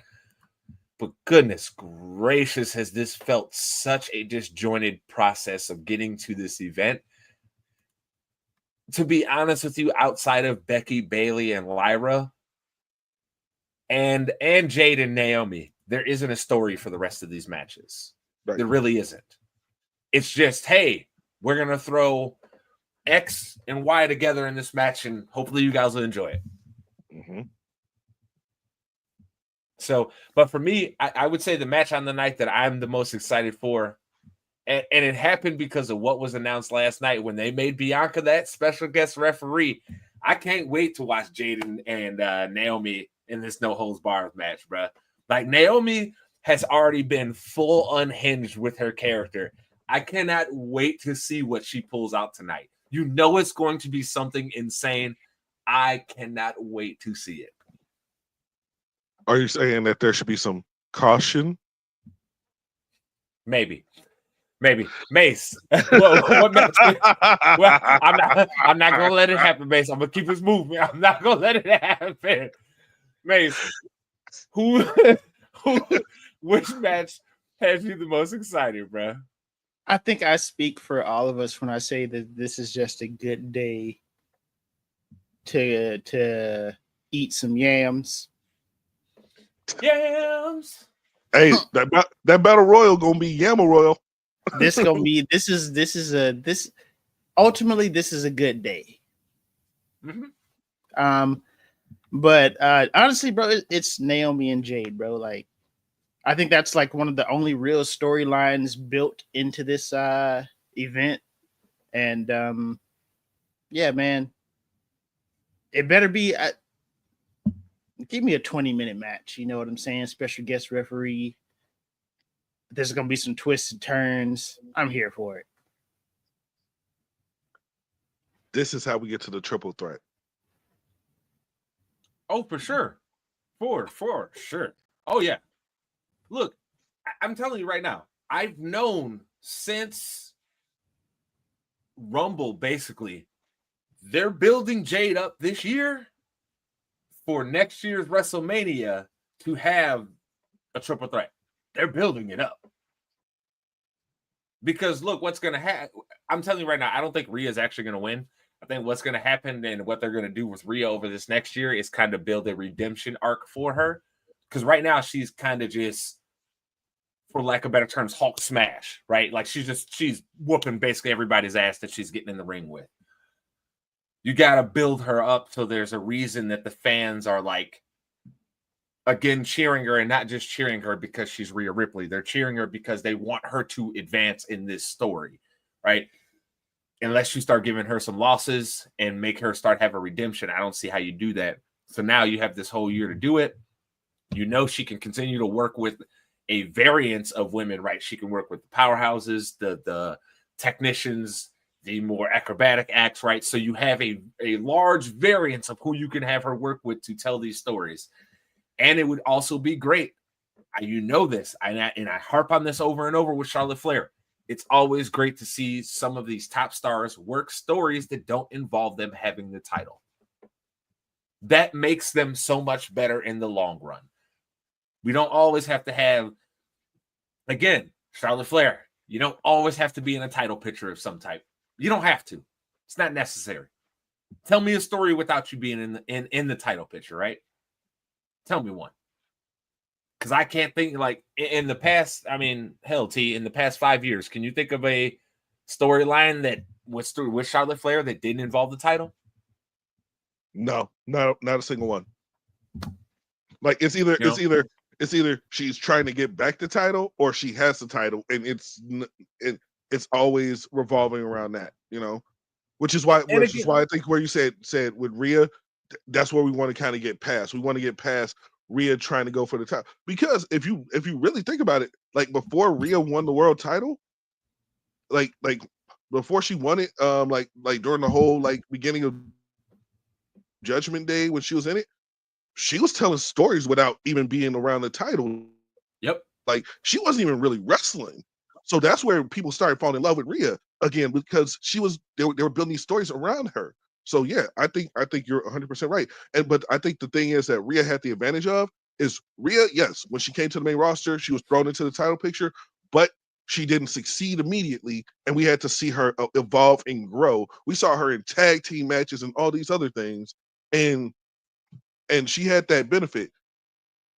But goodness gracious, has this felt such a disjointed process of getting to this event. To be honest with you, outside of Becky, Bailey, and Lyra, and Jade and Naomi, there isn't a story for the rest of these matches. Right. There really isn't. It's just, hey, we're going to throw X and Y together in this match, and hopefully you guys will enjoy it. Mm-hmm. So, but for me, I would say the match on the night that I'm the most excited for, and it happened because of what was announced last night when they made Bianca that special guest referee. I can't wait to watch Jade and Naomi in this no holds barred match, bro. Like, Naomi has already been full unhinged with her character. I cannot wait to see what she pulls out tonight. It's going to be something insane. I cannot wait to see it. Are you saying that there should be some caution? Maybe Mace. What match? Well, I'm not gonna let it happen, Mace. I'm gonna keep this moving. I'm not gonna let it happen, Mace. Which match has you the most excited, bro? I think I speak for all of us when I say that this is just a good day to eat some yams. Yams. Hey, that battle royal gonna be Yama Royal. Ultimately this is a good day. Mm-hmm. But honestly, bro, it's Naomi and Jade, bro. Like, I think that's like one of the only real storylines built into this event. And yeah, man, it better be give me a 20-minute match. You know what I'm saying? Special guest referee. There's gonna be some twists and turns. I'm here for it. This is how we get to the triple threat. Oh, for sure. For sure. Oh, yeah. Look, I'm telling you right now, I've known since Rumble, basically, they're building Jade up this year for next year's WrestleMania to have a triple threat. They're building it up. Because look, what's going to happen, I'm telling you right now, I don't think Rhea's actually going to win. I think what's going to happen and what they're going to do with Rhea over this next year is kind of build a redemption arc for her. Because right now she's kind of just, for lack of better terms, Hulk smash, right? Like she's whooping basically everybody's ass that she's getting in the ring with. You got to build her up so there's a reason that the fans are like, again, cheering her, and not just cheering her because she's Rhea Ripley. They're cheering her because they want her to advance in this story, right? Unless you start giving her some losses and make her start having redemption, I don't see how you do that. So now you have this whole year to do it. You know she can continue to work with a variance of women, right? She can work with the powerhouses, the technicians, the more acrobatic acts, right? So you have a large variance of who you can have her work with to tell these stories. And it would also be great. You know this, and I harp on this over and over with Charlotte Flair. It's always great to see some of these top stars work stories that don't involve them having the title. That makes them so much better in the long run. We don't always have to have, again, Charlotte Flair. You don't always have to be in a title picture of some type. You don't have to. It's not necessary. Tell me a story without you being in the title picture, right? Tell me one. Because I can't think, like, in the past, I mean, hell, T, in the past 5 years, can you think of a storyline that was through with Charlotte Flair that didn't involve the title? No, not a single one. Like it's either she's trying to get back the title or she has the title, and it's always revolving around that, you know. Which is why I think where you said with Rhea, that's where we want to kind of get past. We want to get past Rhea trying to go for the title, because if you really think about it, like before Rhea won the world title, like before she won it, like during the whole like beginning of Judgment Day when she was in it, she was telling stories without even being around the title. Yep. Like she wasn't even really wrestling. So that's where people started falling in love with Rhea again, because they were building these stories around her. So yeah, I think you're 100% right. But I think the thing is that Rhea had the advantage of is Rhea, yes, when she came to the main roster, she was thrown into the title picture, but she didn't succeed immediately, and we had to see her evolve and grow. We saw her in tag team matches and all these other things, and she had that benefit.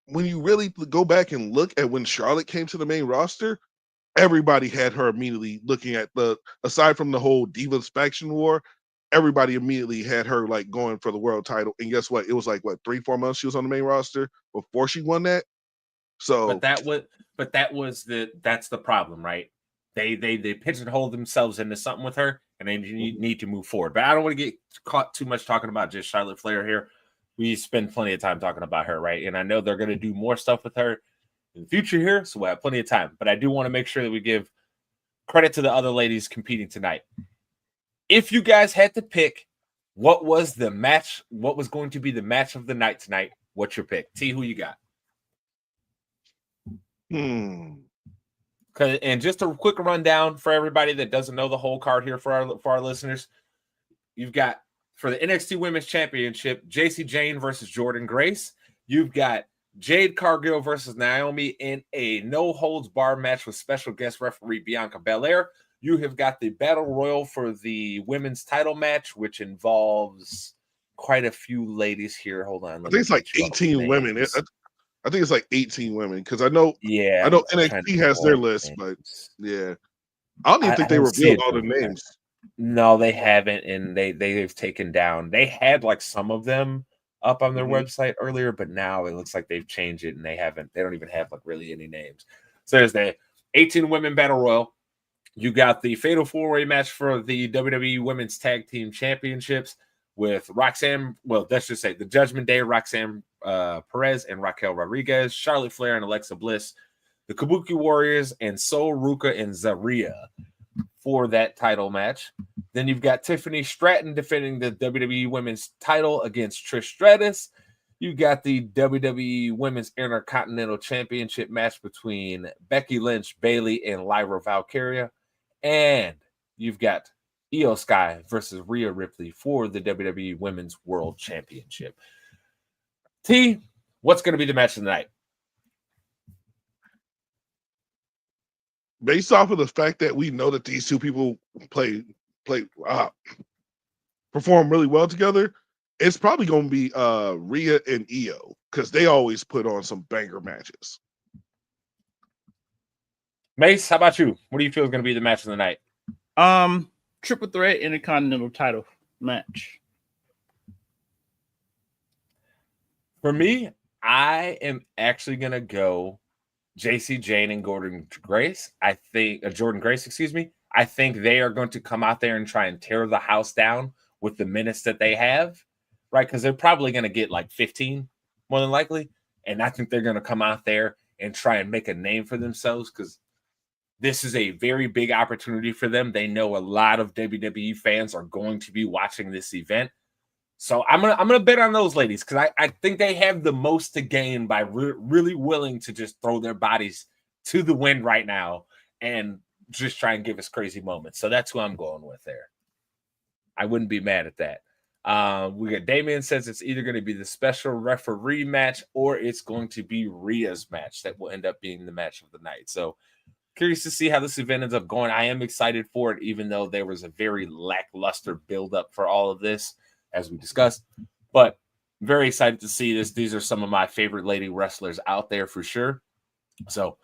When you really go back and look at when Charlotte came to the main roster, everybody had her immediately looking at aside from the whole Divas faction war, everybody immediately had her like going for the world title. And guess what? It was like 3-4 months she was on the main roster before she won that. So that's the problem, right? They pigeonhole themselves into something with her, and they need to move forward. But I don't want to get caught too much talking about just Charlotte Flair here. We spend plenty of time talking about her, right? And I know they're going to do more stuff with her in the future here, so we'll have plenty of time. But I do want to make sure that we give credit to the other ladies competing tonight. If you guys had to pick what was the match? What was going to be the match of the night tonight? What's your pick? T, who you got? And just a quick rundown for everybody that doesn't know the whole card here for our listeners. You've got for the NXT Women's Championship, JC Jane versus Jordan Grace. You've got Jade Cargill versus Naomi in a no-holds-barred match with special guest referee Bianca Belair. You have got the Battle Royal for the women's title match, which involves quite a few ladies here. Hold on. I think it's like 18 women. I think it's like 18 women because I know NXT has their list, but yeah. I don't even think they revealed all the names. No, they haven't, and they've taken down. They had like some of them up on their website earlier, but now it looks like they've changed it and they don't even have like really any names. So there's the 18 women battle royal. You got the fatal four-way match for the WWE Women's Tag Team Championships with Roxanne. Well, let's just say the Judgment Day, Roxanne Perez and Raquel Rodriguez, Charlotte Flair and Alexa Bliss, the Kabuki Warriors, and Sol Ruka and Zaria for that title match. Then you've got Tiffany Stratton defending the WWE Women's title against Trish Stratus. You got the WWE Women's Intercontinental Championship match between Becky Lynch, Bayley, and Lyra Valkyria. And you've got Io Sky versus Rhea Ripley for the WWE Women's World Championship. T, what's going to be the match of the night? Based off of the fact that we know that these two people perform really well together, it's probably going to be Rhea and Io because they always put on some banger matches. Mace, how about you? What do you feel is going to be the match of the night? Triple threat Intercontinental title match. For me, I am actually going to go JC Jane and Jordan Grace. I think they are going to come out there and try and tear the house down with the minutes that they have, right? Because they're probably going to get like 15, more than likely. And I think they're going to come out there and try and make a name for themselves because this is a very big opportunity for them. They know a lot of WWE fans are going to be watching this event. So I'm gonna bet on those ladies because I think they have the most to gain by really willing to just throw their bodies to the wind right now and just try and give us crazy moments. So that's who I'm going with there. I wouldn't be mad at that. We got Damien says it's either going to be the special referee match or it's going to be Rhea's match that will end up being the match of the night. So curious to see how this event ends up going. I am excited for it, even though there was a very lackluster buildup for all of this, as we discussed. But very excited to see this. These are some of my favorite lady wrestlers out there for sure. So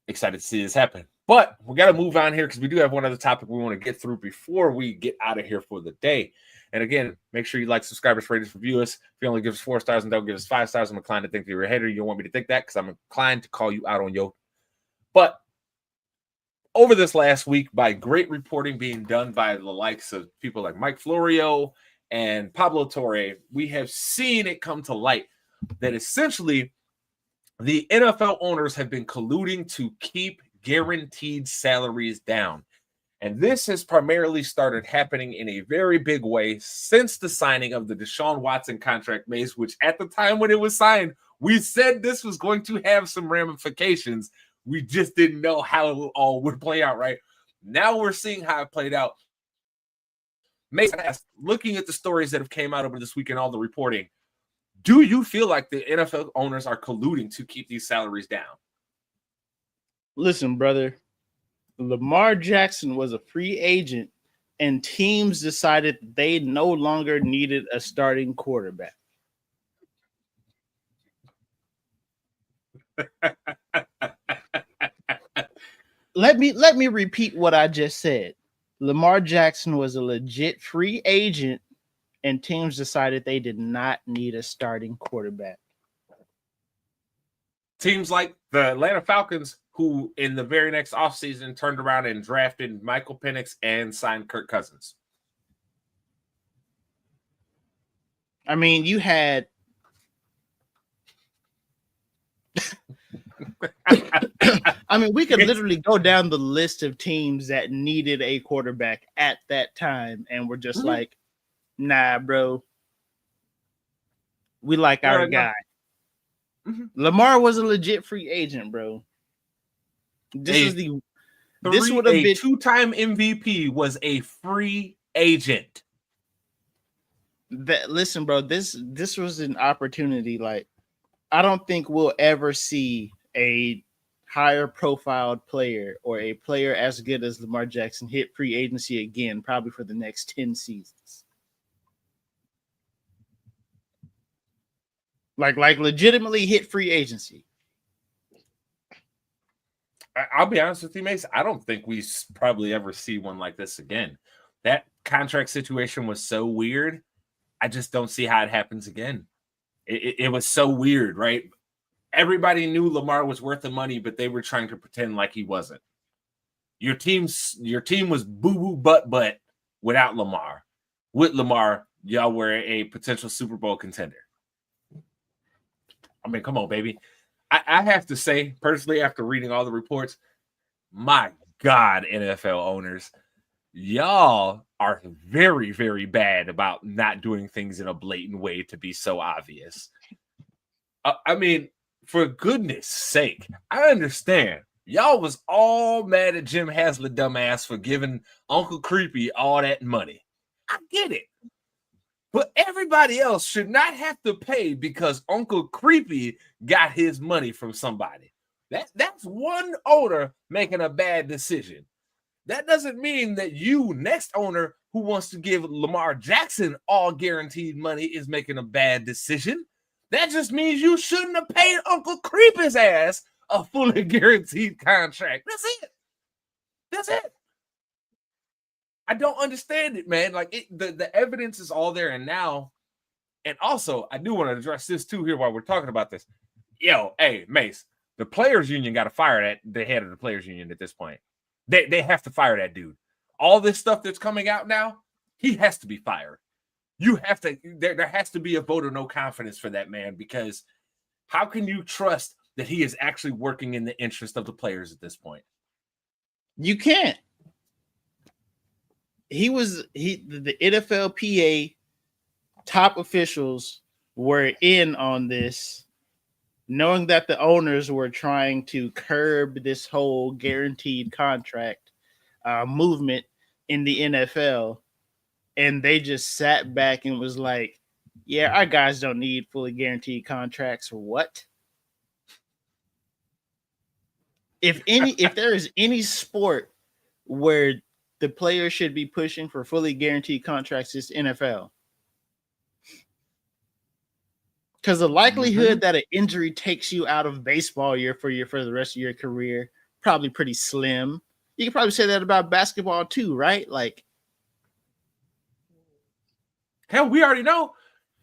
excited to see this happen. But we got to move on here because we do have one other topic we want to get through before we get out of here for the day. And again, make sure you like, subscribe us, rate us, review us. If you only give us 4 stars and don't give us 5 stars, I'm inclined to think that you're a hater. You don't want me to think that because I'm inclined to call you out on yo. But over this last week, by great reporting being done by the likes of people like Mike Florio and Pablo Torre, we have seen it come to light that essentially the NFL owners have been colluding to keep guaranteed salaries down. And this has primarily started happening in a very big way since the signing of the Deshaun Watson contract, Mace, which at the time when it was signed, we said this was going to have some ramifications. We just didn't know how it all would play out, right? Now we're seeing how it played out. Mason, looking at the stories that have came out over this week and all the reporting, do you feel like the NFL owners are colluding to keep these salaries down? Listen, brother, Lamar Jackson was a free agent and teams decided they no longer needed a starting quarterback. Let me repeat what I just said. Lamar Jackson was a legit free agent and teams decided they did not need a starting quarterback. Teams like the Atlanta Falcons, who in the very next offseason turned around and drafted Michael Penix and signed Kirk Cousins. I mean, you had I mean, we could literally go down the list of teams that needed a quarterback at that time, and we're just like, Nah, bro. We like our guy. Mm-hmm. Lamar was a legit free agent, bro. This would have been two-time MVP was a free agent. Listen, bro, this was an opportunity. Like, I don't think we'll ever see a higher profiled player or a player as good as Lamar Jackson hit free agency again, probably for the next 10 seasons. Like legitimately hit free agency. I'll be honest with you, Mace. I don't think we probably ever see one like this again. That contract situation was so weird. I just don't see how it happens again. It was so weird, right? Everybody knew Lamar was worth the money, but they were trying to pretend like he wasn't. Your team was boo-boo butt without Lamar. With Lamar, y'all were a potential Super Bowl contender. I mean, come on, baby. I have to say, personally, after reading all the reports, my God, NFL owners, y'all are very, very bad about not doing things in a blatant way to be so obvious. I mean, for goodness sake, I understand. Y'all was all mad at Jim Haslett, dumbass, for giving Uncle Creepy all that money. I get it. But everybody else should not have to pay because Uncle Creepy got his money from somebody. That's one owner making a bad decision. That doesn't mean that you, next owner who wants to give Lamar Jackson all guaranteed money, is making a bad decision. That just means you shouldn't have paid Uncle Creepy's ass a fully guaranteed contract. That's it. I don't understand it, man. Like the evidence is all there and now. And also, I do want to address this too here while we're talking about this. Yo, hey, Mace, the players union got to fire the head of the players union at this point. They have to fire that dude. All this stuff that's coming out now, he has to be fired. You have to. There has to be a vote of no confidence for that man, because how can you trust that he is actually working in the interest of the players at this point? You can't. The NFLPA top officials were in on this, knowing that the owners were trying to curb this whole guaranteed contract movement in the NFL. And they just sat back and was like, yeah, our guys don't need fully guaranteed contracts. What? If there is any sport where the players should be pushing for fully guaranteed contracts, it's NFL. Because the likelihood that an injury takes you out of baseball for the rest of your career, probably pretty slim. You can probably say that about basketball too, right? Like, hell, we already know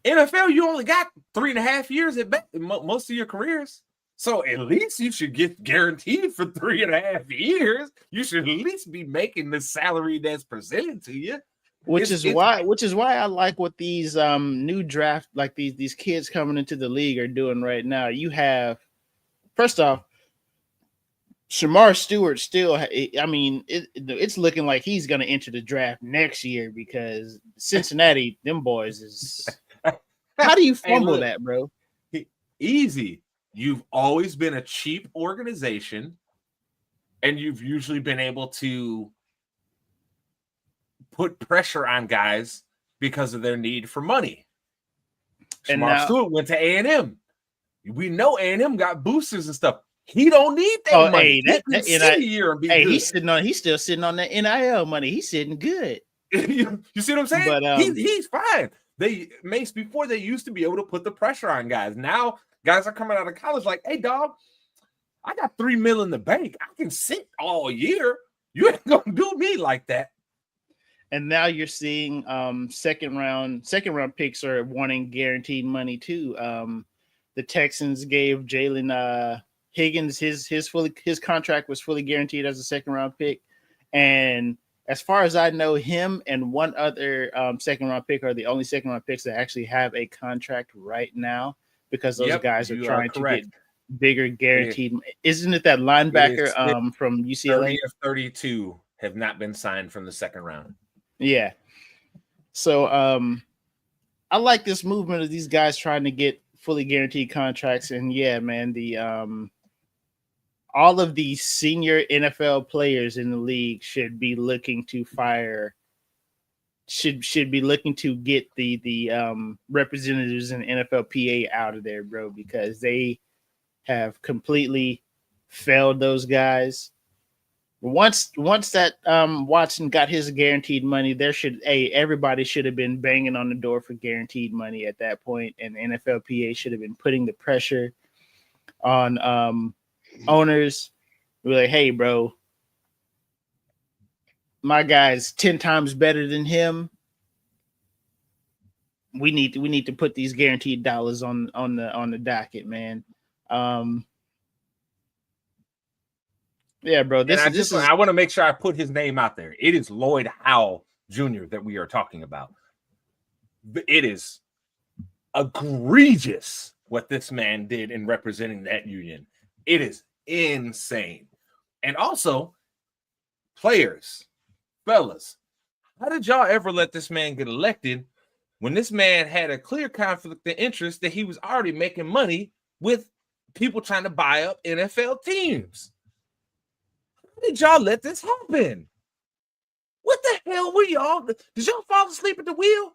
NFL, you only got 3.5 years at most of your careers. So at least you should get guaranteed for 3.5 years. You should at least be making the salary that's presented to you. Which is why I like what these new draft, like these kids coming into the league are doing right now. You have, first off, Shamar Stewart still. I mean, it's looking like he's going to enter the draft next year because Cincinnati, them boys is. How do you fumble that, bro? Easy. You've always been a cheap organization, and you've usually been able to put pressure on guys because of their need for money. And Shamar Stewart went to A&M. We know A&M got boosters and stuff. He don't need that money. He's still sitting on that NIL money. He's sitting good. You see what I'm saying? But he's fine. Before they used to be able to put the pressure on guys. Now guys are coming out of college like, hey, dog, I got $3 million in the bank. I can sit all year. You ain't gonna do me like that. And now you're seeing second round picks are wanting guaranteed money too. The Texans gave Jalen Higgins his contract was fully guaranteed as a second round pick, and as far as I know, him and one other second round pick are the only second round picks that actually have a contract right now, because those guys are trying to get bigger guaranteed. Isn't it that linebacker from UCLA? 30 of 32 have not been signed from the second round. Yeah. So I like this movement of these guys trying to get fully guaranteed contracts. And yeah, man, the all of these senior NFL players in the league should be looking to should be looking to get the representatives in NFLPA out of there, bro, because they have completely failed those guys. Once that Watson got his guaranteed money, everybody should have been banging on the door for guaranteed money at that point, and the NFLPA should have been putting the pressure on owners. We're like, hey, bro, my guy's 10 times better than him. We need to put these guaranteed dollars on the docket, man. Yeah, bro. I want to make sure I put his name out there. It is Lloyd Howell Jr. that we are talking about. It is egregious what this man did in representing that union. It is insane. And also, players, fellas, how did y'all ever let this man get elected when this man had a clear conflict of interest that he was already making money with people trying to buy up NFL teams? How did y'all let this happen? What the hell were y'all? Did y'all fall asleep at the wheel?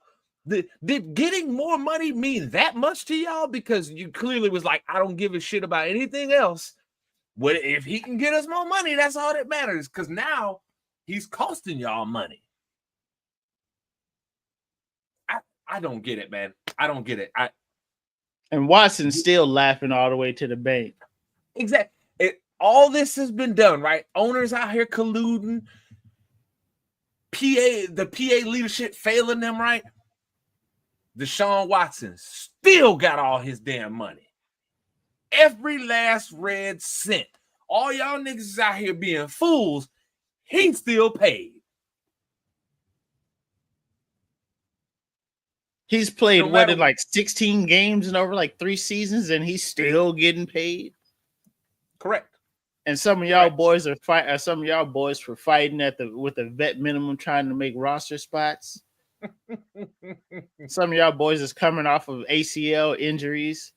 Did getting more money mean that much to y'all? Because you clearly was like, I don't give a shit about anything else. What if he can get us more money? That's all that matters. Because now he's costing y'all money. I don't get it, man. I don't get it. And Watson's still laughing all the way to the bank. Exactly. All this has been done, right? Owners out here colluding. The PA leadership failing them, right? Deshaun Watson still got all his damn money. Every last red cent. All y'all niggas is out here being fools. He still paid. He's played in like 16 games and over like 3 seasons, and he's still getting paid. Correct. And some of y'all boys are fighting. Some of y'all boys for fighting with the vet minimum, trying to make roster spots. Some of y'all boys is coming off of ACL injuries,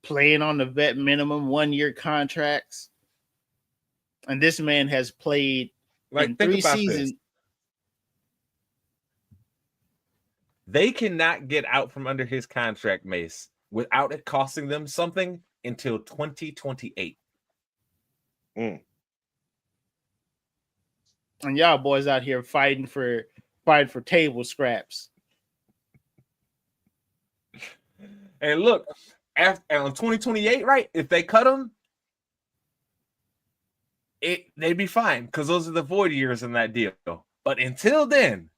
playing on the vet minimum 1-year contracts, and this man has played in 3 seasons. This. They cannot get out from under his contract, Mace, without it costing them something until 2028. And y'all boys out here fighting for table scraps. And look, on 2028, right? If they cut him, they'd be fine because those are the void years in that deal. But until then,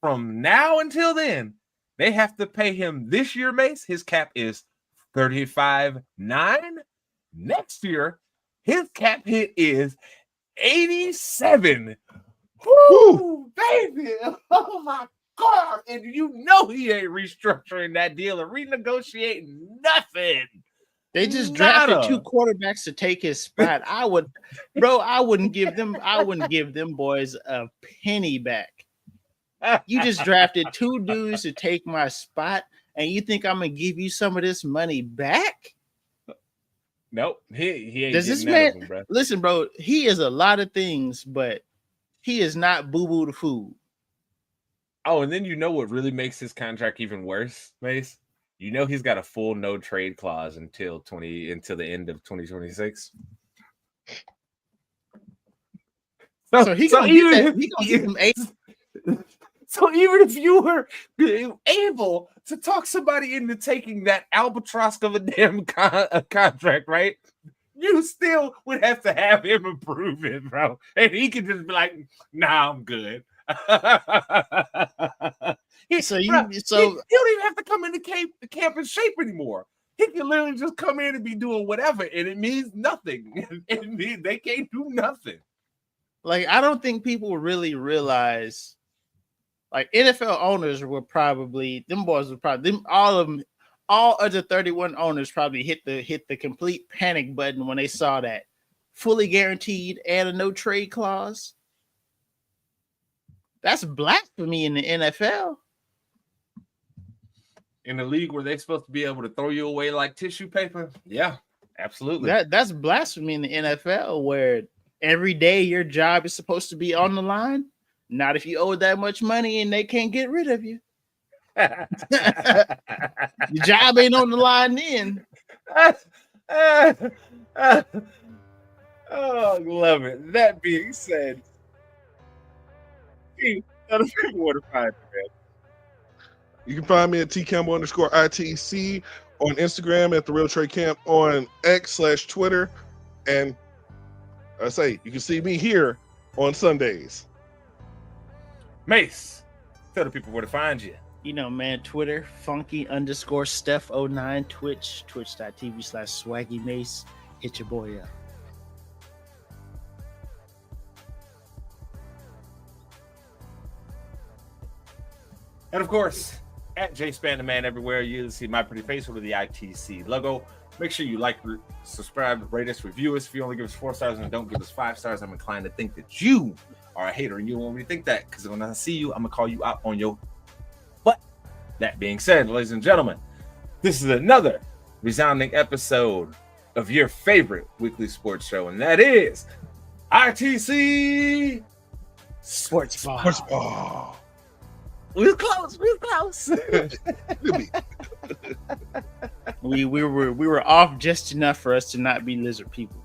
from now until then, they have to pay him this year, Mace. His cap is $35.9. Next year, his cap hit is 87. Woo, baby. Oh my God. And you know he ain't restructuring that deal or renegotiating nothing. They just drafted 2 quarterbacks to take his spot. I wouldn't give them boys a penny back. You just drafted 2 dudes to take my spot, and you think I'm gonna give you some of this money back? Nope, he ain't. Does this man bro? Listen, bro? He is a lot of things, but he is not Boo Boo the Food. Oh, and then you know what really makes his contract even worse, Mace? You know he's got a full no trade clause until the end of 2026. So even if you were able to talk somebody into taking that albatross of a damn contract, right? You still would have to have him approve it, bro. And he could just be like, nah, I'm good. He don't even have to come into camp in shape anymore. He can literally just come in and be doing whatever, and it means nothing. They can't do nothing. Like, I don't think people really realize, like, NFL owners were probably, all other 31 owners probably hit the complete panic button when they saw that fully guaranteed and a no trade clause. That's blasphemy in the NFL. in a league where they're supposed to be able to throw you away like tissue paper, yeah, absolutely. That's blasphemy in the NFL, where every day your job is supposed to be on the line. Not if you owe that much money and they can't get rid of you. Your job ain't on the line then. Oh, love it. That being said, tell the people where to find you, man. You can find me at tcampbell_ITC on Instagram, at the Real Trey Camp on X/Twitter, and I say you can see me here on Sundays. Mace, tell the people where to find you. You know, man, Twitter, funky_Steph09, Twitch, twitch.tv/Swaggy Mace. Hit your boy up. And of course, at JSpan the Man everywhere, you see my pretty face with the ITC logo. Make sure you like, subscribe, rate us, review us. If you only give us 4 stars and don't give us 5 stars, I'm inclined to think that you are a hater, and you don't want me to think that, because when I see you, I'm gonna call you out on your butt. That being said, ladies and gentlemen, this is another resounding episode of your favorite weekly sports show, and that is ITC Sportsball. Sportsball. We was close. We were off just enough for us to not be lizard people.